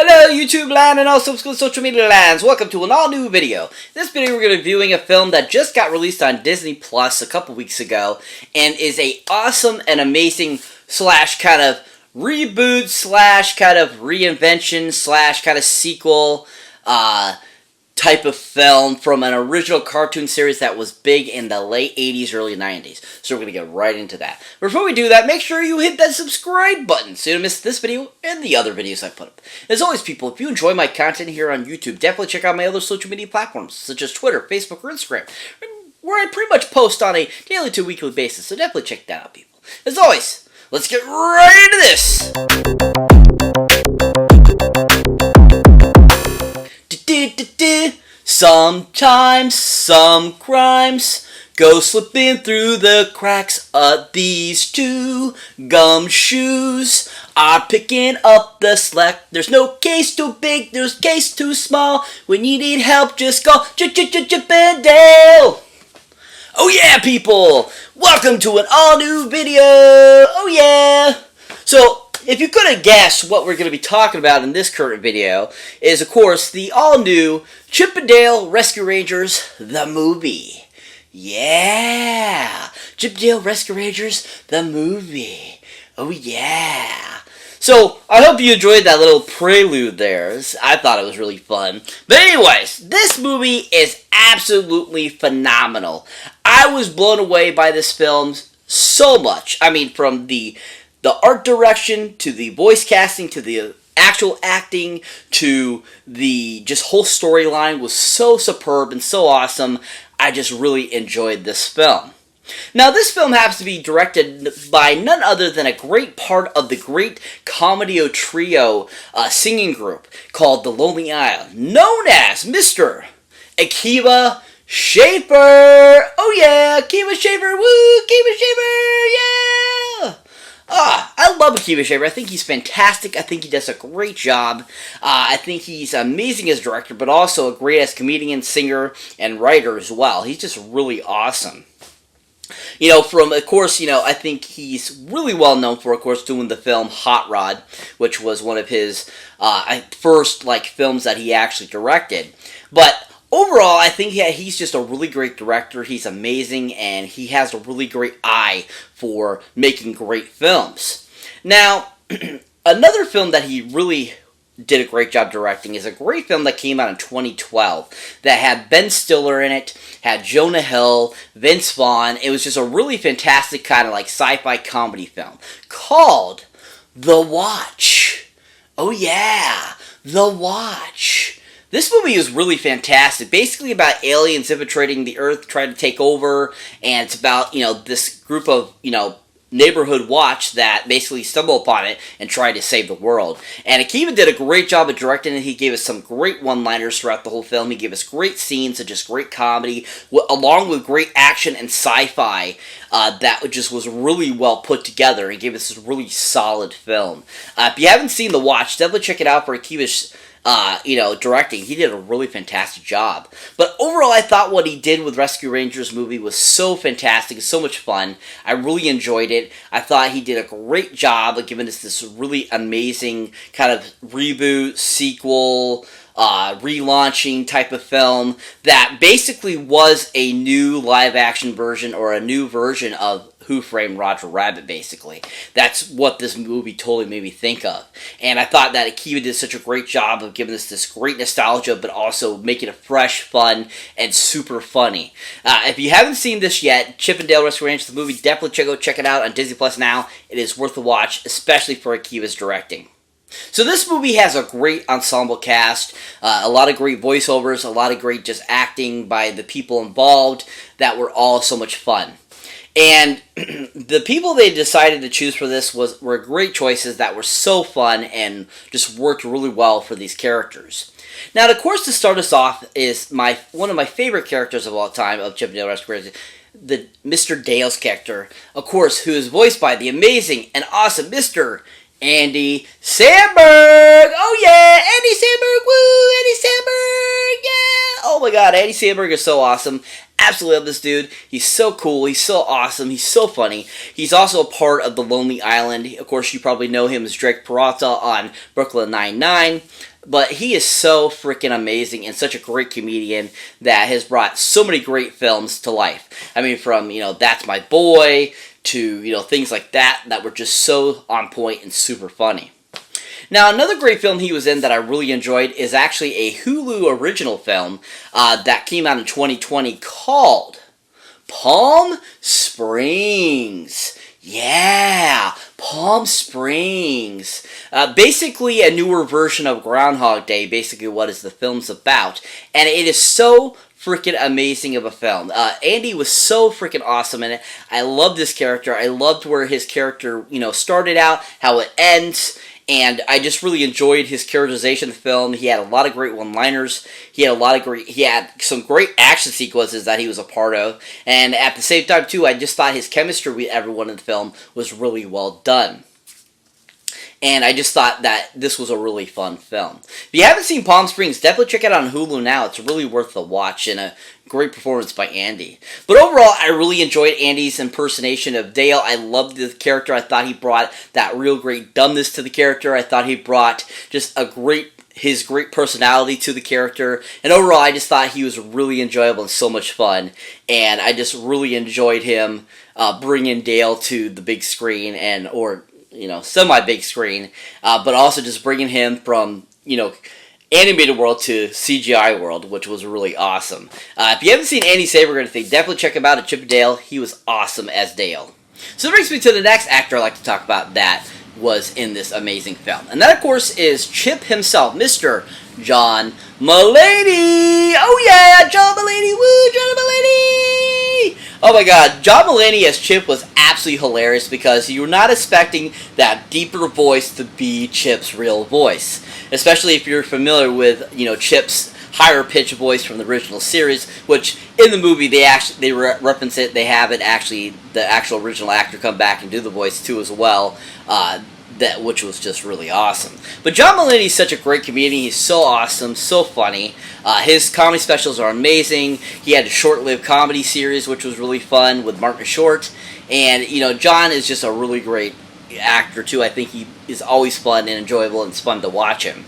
Hello YouTube land and also social media lands. Welcome to an all new video. In this video we're going to be viewing a film that just got released on Disney Plus a couple weeks ago and is a awesome and amazing slash kind of reboot slash kind of reinvention slash kind of sequel type of film from an original cartoon series that was big in the late 80s, early 90s. So we're going to get right into that. Before we do that, make sure you hit that subscribe button so you don't miss this video and the other videos I put up. As always, people, if you enjoy my content here on YouTube, definitely check out my other social media platforms, such as Twitter, Facebook, or Instagram, where I pretty much post on a daily to weekly basis. So definitely check that out, people. As always, let's get right into this! Sometimes some crimes go slipping through the cracks of these two gumshoes are picking up the slack. There's no case too big, there's case too small. When you need help, just call Chippendale. Oh yeah, people! Welcome to an all-new video! Oh yeah! So, if you couldn't guess what we're going to be talking about in this current video is, of course, the all-new Chippendale Rescue Rangers, the movie. Yeah! Chippendale Rescue Rangers, the movie. Oh yeah! So, I hope you enjoyed that little prelude there. I thought it was really fun. But anyways, this movie is absolutely phenomenal. I was blown away by this film so much. I mean, from the art direction, to the voice casting, to the actual acting, to the just whole storyline was so superb and so awesome. I just really enjoyed this film. Now, this film happens to be directed by none other than a great part of the great comedy trio singing group called The Lonely Isle, known as Mr. Akiva Schaffer. Oh yeah, Akiva Schaffer, woo, Akiva Schaffer, yeah! I love Akiva Schaffer. I think he's fantastic. I think he does a great job. I think he's amazing as director, but also a great as comedian, singer, and writer as well. He's just really awesome. You know, of course, I think he's really well known for, of course, doing the film Hot Rod, which was one of his first, films that he actually directed. But overall, I think he's just a really great director. He's amazing, and he has a really great eye for making great films. Now, another film that he really did a great job directing is a great film that came out in 2012 that had Ben Stiller in it, had Jonah Hill, Vince Vaughn. It was just a really fantastic kind of sci-fi comedy film called The Watch. Oh yeah, The Watch. This movie is really fantastic. Basically about aliens infiltrating the Earth, trying to take over, and it's about, this group of, neighborhood watch that basically stumble upon it and try to save the world. And Akiva did a great job of directing it. He gave us some great one-liners throughout the whole film. He gave us great scenes and just great comedy, along with great action and sci-fi that just was really well put together and gave us this really solid film. If you haven't seen The Watch, definitely check it out for Akiva's directing. He did a really fantastic job. But overall, I thought what he did with Rescue Rangers movie was so fantastic, so much fun. I really enjoyed it. I thought he did a great job of giving us this really amazing kind of reboot, sequel, relaunching type of film that basically was a new live-action version or a new version of Who Framed Roger Rabbit, basically. That's what this movie totally made me think of. And I thought that Akiva did such a great job of giving us this great nostalgia, but also making it fresh, fun, and super funny. If you haven't seen this yet, Chippendale Rescue Rangers, the movie, definitely check it out on Disney Plus now. It is worth a watch, especially for Akiva's directing. So this movie has a great ensemble cast, a lot of great voiceovers, a lot of great just acting by the people involved that were all so much fun. And the people they decided to choose for this were great choices that were so fun and just worked really well for these characters. Now, of course, to start us off is one of my favorite characters of all time of Chippendale Rescue Rangers, the Mr. Dale's character, of course, who is voiced by the amazing and awesome Mr. Andy Samberg! Oh yeah! Andy Samberg! Woo! Andy Samberg! Yeah! Oh my god, Andy Samberg is so awesome. absolutely love this dude. He's so cool. He's so awesome. He's so funny. He's also a part of The Lonely Island. Of course, you probably know him as Drake Peralta on Brooklyn Nine-Nine. But he is so freaking amazing and such a great comedian that has brought so many great films to life. I mean, from, That's My Boy to, things like that were just so on point and super funny. Now, another great film he was in that I really enjoyed is actually a Hulu original film that came out in 2020 called Palm Springs. Yeah, Palm Springs. Basically a newer version of Groundhog Day, basically what is the film's about. And it is so freaking amazing of a film. Andy was so freaking awesome in it. I loved this character. I loved where his character, started out, how it ends. And I just really enjoyed his characterization of the film. He had a lot of great one-liners. He had some great action sequences that he was a part of. And at the same time, too, I just thought his chemistry with everyone in the film was really well done. And I just thought that this was a really fun film. If you haven't seen Palm Springs, definitely check it out on Hulu now. It's really worth the watch and a great performance by Andy. But overall, I really enjoyed Andy's impersonation of Dale. I loved the character. I thought he brought that real great dumbness to the character. I thought he brought just his great personality to the character. And overall, I just thought he was really enjoyable and so much fun. And I just really enjoyed him bringing Dale to the big screen or semi-big screen, but also just bringing him from, animated world to CGI world, which was really awesome. If you haven't seen Andy Samberg or anything, definitely check him out at Chip and Dale. He was awesome as Dale. So that brings me to the next actor I'd like to talk about that was in this amazing film. And that, of course, is Chip himself, Mr. John Mulaney! Oh yeah, John Mulaney! Woo, John Mulaney! Oh my god, John Mulaney as Chip was absolutely hilarious because you were not expecting that deeper voice to be Chip's real voice. Especially if you're familiar with, Chip's higher pitched voice from the original series, which in the movie they reference it. They have it actually, the actual original actor come back and do the voice too as well. Which was just really awesome. But John Mulaney is such a great comedian. He's so awesome, so funny. His comedy specials are amazing. He had a short-lived comedy series, which was really fun with Martin Short. And, John is just a really great actor, too. I think he is always fun and enjoyable, and it's fun to watch him.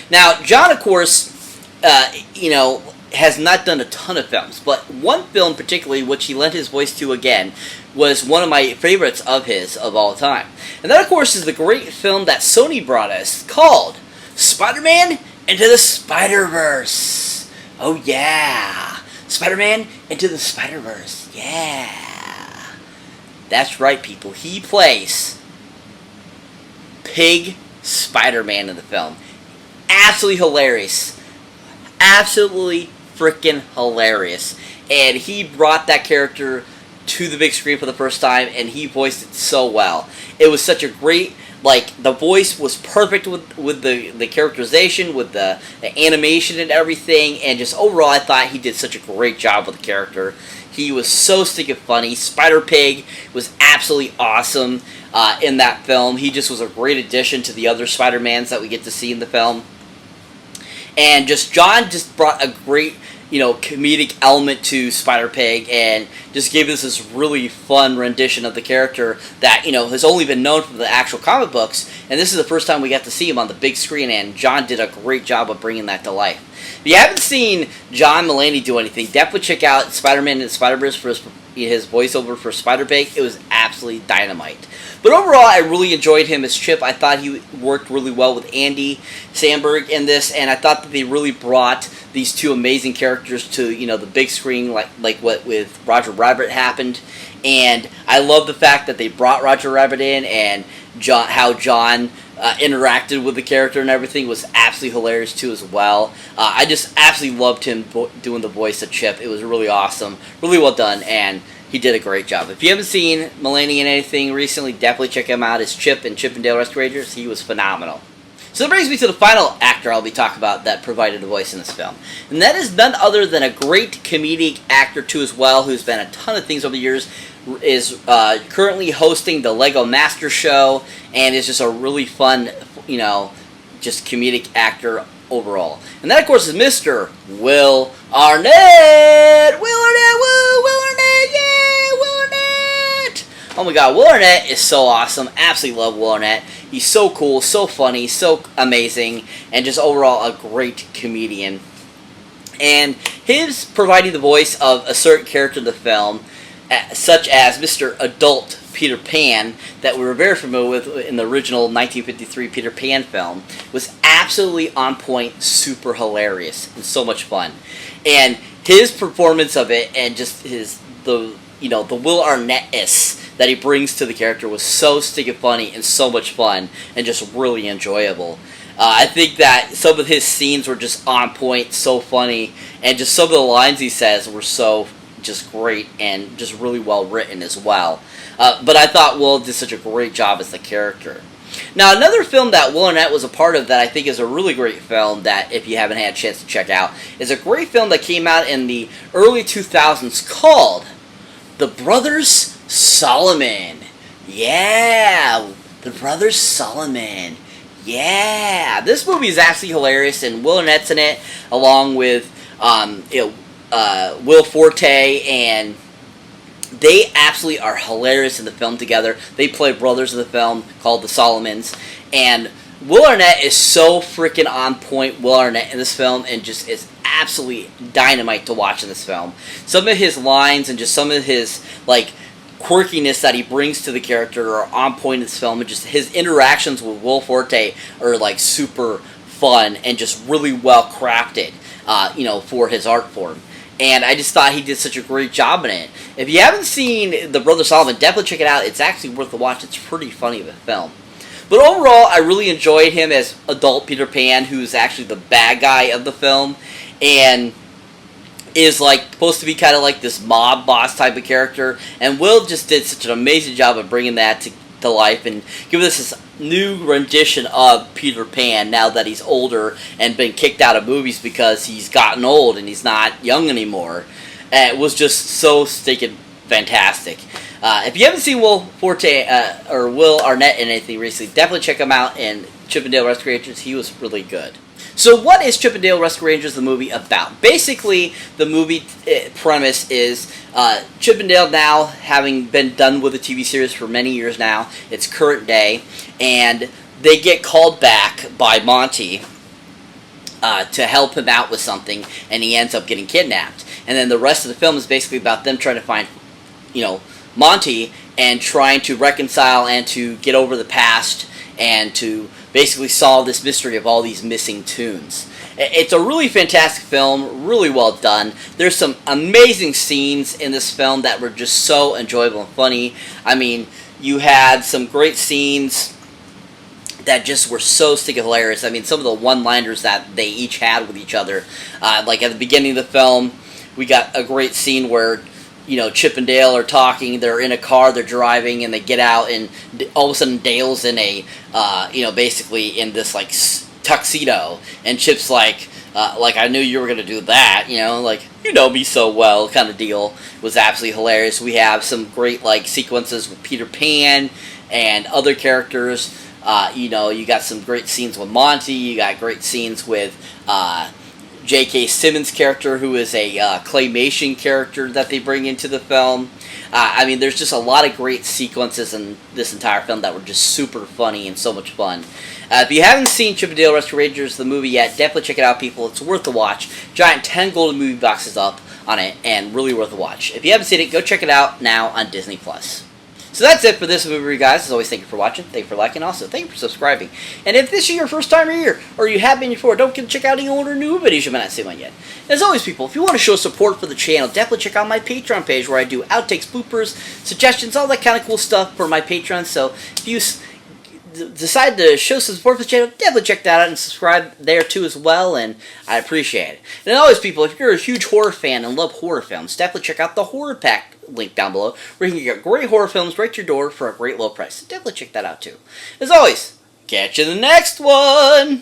Now, John, of course, has not done a ton of films, but one film particularly, which he lent his voice to again, was one of my favorites of his of all time. And that, of course, is the great film that Sony brought us called Spider-Man Into the Spider-Verse. Oh, yeah. Spider-Man Into the Spider-Verse. Yeah. That's right, people. He plays Pig Spider-Man in the film. Absolutely hilarious. Absolutely freaking hilarious. And he brought that character to the big screen for the first time, and he voiced it so well. It was such a great, the voice was perfect with the characterization, with the animation and everything, and just overall I thought he did such a great job with the character. He was so stinking funny. Spider-Pig was absolutely awesome in that film. He just was a great addition to the other Spider-Mans that we get to see in the film. And John just brought a great, comedic element to Spider-Pig and just gave us this really fun rendition of the character that, has only been known from the actual comic books. And this is the first time we got to see him on the big screen, and John did a great job of bringing that to life. If you haven't seen John Mulaney do anything, definitely check out Spider-Man and the Spider-Verse for his voiceover for Spider-Pig. It was absolutely dynamite. But overall, I really enjoyed him as Chip. I thought he worked really well with Andy Samberg in this, and I thought that they really brought these two amazing characters to, the big screen, like what with Roger Rabbit happened. And I love the fact that they brought Roger Rabbit in, and how John interacted with the character and everything was absolutely hilarious too as well. I just absolutely loved him doing the voice of Chip. It was really awesome, really well done, and he did a great job. If you haven't seen Mulaney in anything recently, definitely check him out as Chip in Chip and Dale Rescue Rangers. He was phenomenal. So that brings me to the final actor I'll be talking about that provided a voice in this film. And that is none other than a great comedic actor too as well, who's been a ton of things over the years, is currently hosting the Lego Master Show, and is just a really fun, just comedic actor overall. And that, of course, is Mr. Will Arnett! Will Arnett, woo! Will Arnett, yeah! Will Arnett! Oh my god, Will Arnett is so awesome. Absolutely love Will Arnett. He's so cool, so funny, so amazing, and just overall a great comedian. And his providing the voice of a certain character in the film, such as Mr. Adult Peter Pan, that we were very familiar with in the original 1953 Peter Pan film, was absolutely on point, super hilarious, and so much fun. And his performance of it, and just the Will Arnett-ness that he brings to the character was so stinking funny and so much fun, and just really enjoyable. I think that some of his scenes were just on point, so funny, and just some of the lines he says were so just great and just really well written as well. But I thought Will did such a great job as the character. Now, another film that Will Arnett was a part of that I think is a really great film that, if you haven't had a chance to check out, is a great film that came out in the early 2000s called The Brothers Solomon. Yeah, The Brothers Solomon. Yeah, this movie is absolutely hilarious, and Will Arnett's in it, along with Will Forte, and they absolutely are hilarious in the film together. They play brothers in the film called the Solomons, and Will Arnett is so freaking on point. Will Arnett in this film, and just is absolutely dynamite to watch in this film. Some of his lines and just some of his quirkiness that he brings to the character are on point in this film, and just his interactions with Will Forte are super fun and just really well crafted, for his art form. And I just thought he did such a great job in it. If you haven't seen The Brother Solomon, definitely check it out. It's actually worth the watch. It's pretty funny of a film. But overall, I really enjoyed him as adult Peter Pan, who's actually the bad guy of the film, and is supposed to be kind of like this mob boss type of character. And Will just did such an amazing job of bringing that to life and giving us this new rendition of Peter Pan now that he's older and been kicked out of movies because he's gotten old and he's not young anymore. It was just so stinking fantastic. If you haven't seen Will Forte or Will Arnett in anything recently, definitely check him out in Chip 'n Dale Rescue Rangers. He was really good. So what is Chip 'n Dale Rescue Rangers, the movie, about? Basically, the movie premise is Chip 'n Dale, now having been done with the TV series for many years now, it's current day, and they get called back by Monty to help him out with something, and he ends up getting kidnapped. And then the rest of the film is basically about them trying to find, Monty, and trying to reconcile and to get over the past and to basically solve this mystery of all these missing tunes. It's a really fantastic film, really well done. There's some amazing scenes in this film that were just so enjoyable and funny. I mean, you had some great scenes that just were so stinking hilarious. I mean, some of the one-liners that they each had with each other. At the beginning of the film, we got a great scene where Chip and Dale are talking, they're in a car, they're driving, and they get out, and all of a sudden Dale's in a, basically in this, tuxedo, and Chip's I knew you were going to do that, you know me so well, kind of deal. It was absolutely hilarious. We have some great, sequences with Peter Pan and other characters. You got some great scenes with Monty, you got great scenes with, J.K. Simmons' character, who is a claymation character that they bring into the film. There's just a lot of great sequences in this entire film that were just super funny and so much fun. If you haven't seen Chip 'n Dale Rescue Rangers, the movie, yet, definitely check it out, people. It's worth the watch. Giant 10 golden movie boxes up on it, and really worth the watch. If you haven't seen it, go check it out now on Disney+. So that's it for this movie review, guys. As always, thank you for watching, thank you for liking, also thank you for subscribing. And if this is your first time here, or you have been before, don't forget to check out any older new videos you might not see one yet. As always, people, if you want to show support for the channel, definitely check out my Patreon page where I do outtakes, bloopers, suggestions, all that kind of cool stuff for my Patreon. So if you decide to show some support for the channel, definitely check that out and subscribe there too as well, and I appreciate it. And always, people, if you're a huge horror fan and love horror films, definitely check out the Horror Pack link down below, where you can get great horror films right to your door for a great low price. Definitely check that out too. As always, catch you in the next one!